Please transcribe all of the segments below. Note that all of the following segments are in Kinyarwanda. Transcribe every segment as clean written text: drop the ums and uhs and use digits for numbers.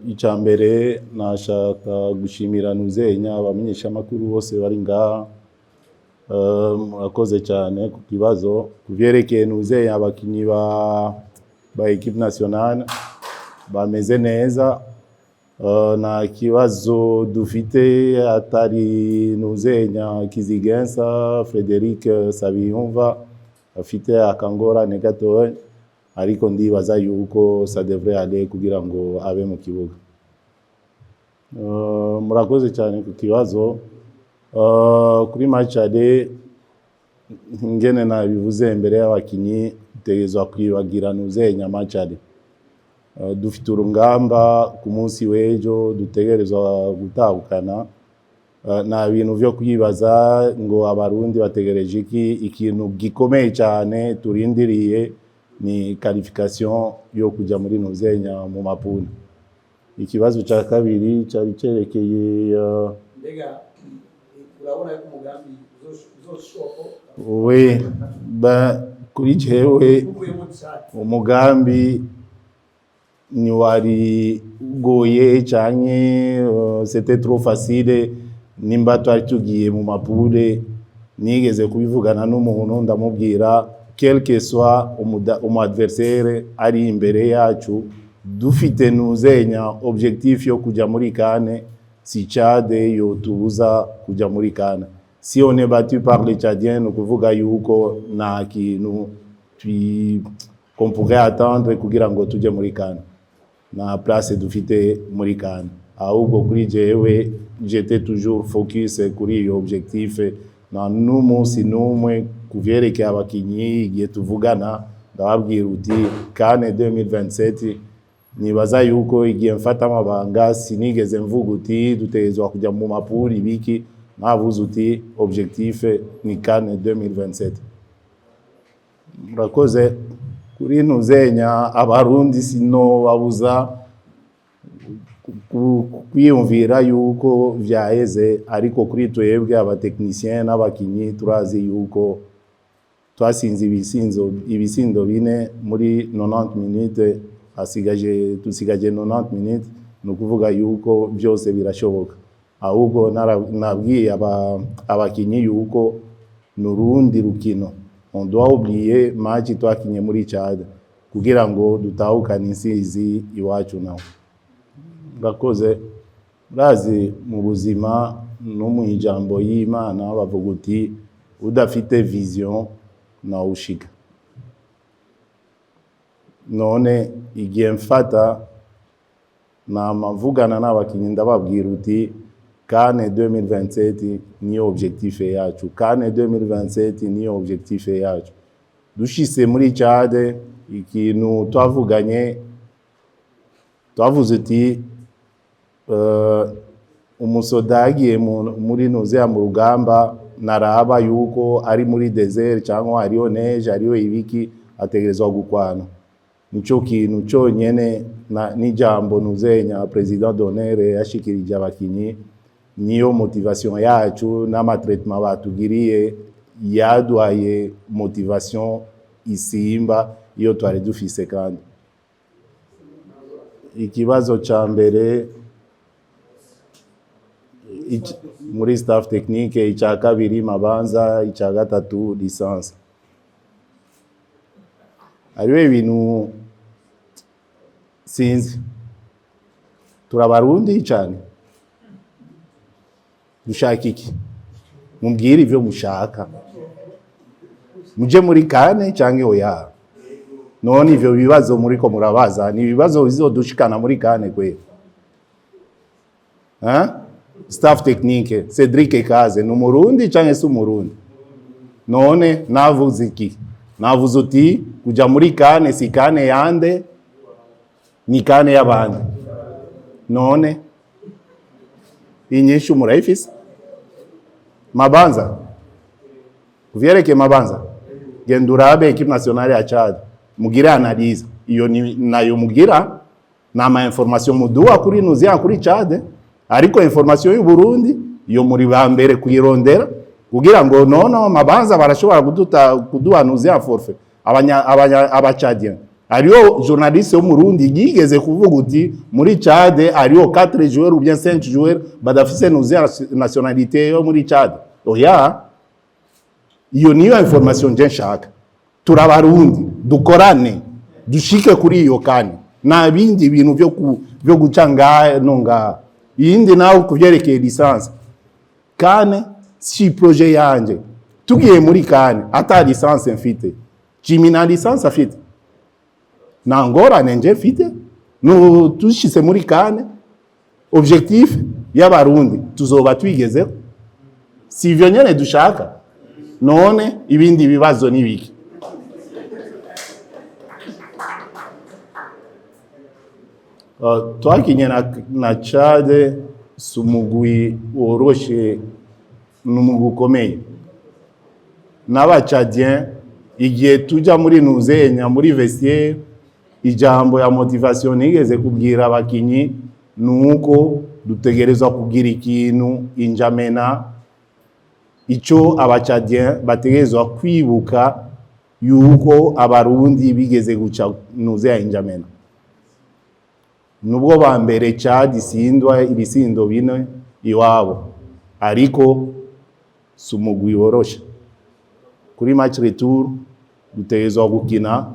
Icambere nashaka gushimira Nuzenya abamenyesha makuru bose bari ngaha. Murakoze cyane ku kibazo kuvyerekeye Nuzenya abakinyi ba equipe nationale bameze neza. Na kibazo dufite atari Nuzenya Kizigenza Frederic Sabiyumva afite akangorane gatoya, ariko ndibaza yuko ça devrait aller kugira ngo abe mu kibuga. Murakoze cyane ku kibazo. Kuri match ade ngene nabivuze mbere y'abakinyi tegezwa kwibagira Nuzenya match ade. Dufite urungamba ku munsi w'ejo dutegerezwa gutahukana. Na bintu vyo kwibaza ngo abarundi bategereje ikintu gikomeye cyane turindiriye ni qualification yo kuja muri Nuzenya mu mapuni. Ikibazo ca kabiri cari cerekeye mbega urabona yuko umugambi uzoshoka? we kuri jewe umugambi ni wari goye canke c'était trop facile. Nimba twari tugiye mu mapure nigeze kubivugana n'umuntu ndamubwira quel que soit umu adversaire ari imbere yacu dufite Nuzenya objectif yo kuja muri kane, si Tchad yo tubuza kuja muri kane. Si on est battu par les Tchadiens, nous kuvuga yuko na kintu qu'on pourrait attendre kugira ngo tuje muri kane, na place dufite muri kane. Ahubwo kuri jewe j'étais toujours focus kuri iyo objectif, na n'umunsi n'umwe kuvyerekeye abakinyi igihe tuvugana ndababwira uti kane 2027 nibaza yuko igihe mfata amabanga sinigeze mvuga uti dutegezwa kujya mu mapuri biki, navuze uti objectif ni kane 2027. Murakoze. Kuri Nuzenya abarundi sino babuza kwiyumvira yuko vyaheze, ariko kuri twebwe abatekinicien n'abakinyi turazi yuko twasinze ibisindo bine muri 90 minutes, tusigaje 90 minutes, nukuvuga yuko byose birashoboka. Ahubwo nabwiye abakinyi yuko nurundi rukino, on doit oublier match twakinye muri Tchad kugira ngo dutahukane insizi iwacu nawe. Murakoze. Murazi mu buzima no mu ijambo y'Imana bavuga uti udafite vision na ushika. None igihe mfata na mavugana n'abakinyi ndababwira uti kane 2027 ni objectif yacu, kane 2027 ni objectif yacu. Dushise muri Tchad ikintu twavuganye, twavuze uti umusoda yagiye muri Nuzenya mu rugamba naraba yuko ari muri desert cyangwa hariho neige hariho ibiki ategerezwa gukwana. Nico kintu cyonyene n'ijambo Nuzenya president d'honneur yashikirije abakinyi, niyo motivation yacu n'amatraitement batugiriye yaduhaye motivation isimba iyo twari dufise. Kandi ikibazo ca mbere muri staff technique, icya kabiri Mabanza, icya gatatu licence. Ariwe ibintu sinzi, turabarundi cyane dushaka iki? Mumbwire ivyo mushaka, muje muri kane canke oya? None ivyo bibazo muriko murabaza ni ibibazo bizodushikana muri kane kwe? Staff technique Cedric Kaze n'umurundi canke si umurundi? None navuze iki? Navuze uti kuja muri kane si kane yande, ni kane y'abandi. None inyishu murayifise? Mabanza, kuvyerekeye Mabanza, genda urabe equipe nationale ya Tchad, mugire analyse iyo nayo mugira nama information muduha kuri Nuzenya kuri Tchad, ariko information y'u Burundi iyo muri bambere kuyirondera kugira ngo nono Mabanza barashobora kuduha Nuzenya forfait abachadien Hariho journaliste wo mu Burundi yigeze kuvuga uti muri Chad hariho 4 joueurs ou bien 5 joueurs badafise nationalité yo muri Chad. Oya, iyo niyo information nje nshaka. Turabarundi dukorane dushike kuri iyo kane na bindi bintu byo gucanga nonga yindi nawe kuvyerekeye licence kane si projet yanje tugiye muri kane ata licence mfite Jimmy na licence afite na ngorane nje mfite no tushise muri kane objectif y'abarundi tuzoba twigezeho si ivyo nyene dushaka none ibindi bibazo nibiki twakinye na Chad sumugwi woroshe n'umugwi ukomeye n'abacadien igihe tuja muri nuzenya muri vestiaire ijambo ya motivation nigeze kubwira abakinyi nuko dutegerezwa kugira ikintu injamena ico abacadien bategerezwa kwibuka yuko abarundi bigeze guca nuzeya injamena nubwo ba mbere Chad isindwa ibisindo bine iwabo ariko sumugwi worosha kuri match retour dutegerezwa gukina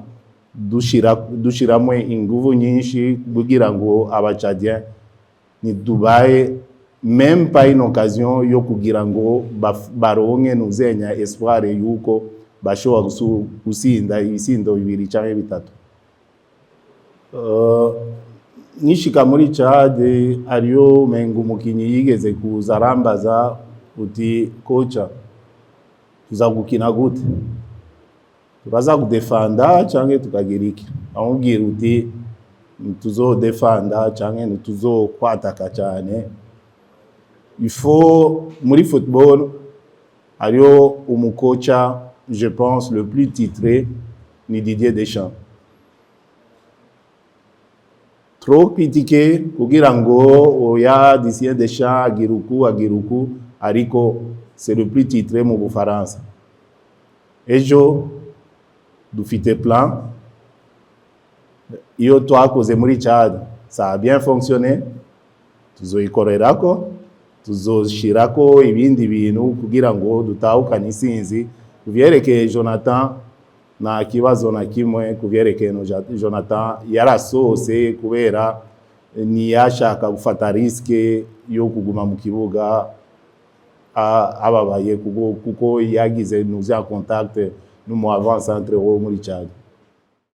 dushiramwe inguvu nyinshi kugira ngo abacadien ni Dubai même pas une occasion yo kugira ngo baronke nuzenya espoir yuko bashobora gusinda ibisindo bibiri canke bitatu. Nishika muri Chad ariyo mengu mukinyi yigeze kuza arambaza uti kocha tuzagukina gute turaza kudefanda canke tukagira iki amubwira uti tuzodefanda canke tuzokwataka cyane il faut muri football ariyo umukocha je pense le plus titré ni Didier Deschamps trop critiqué kugira ngo oya Didier Deschamps agiruku ariko c'est le plus titré mu Bufaransa ejo dufite plan iyo twakoze muri Chad ça a bien fonctionné tuzoyikorerako tuzoshirako ibindi bintu kugira ngo dutahukane isinzi kuvyerekeye Jonathan na kibazo na kimwe kuvyerekeye Jonathan yarasose kubera ntiyashaka gufata riske yo kuguma mu kibuga ababaye kuko yagize nous en contact n'umu avant centre wo muri Chad.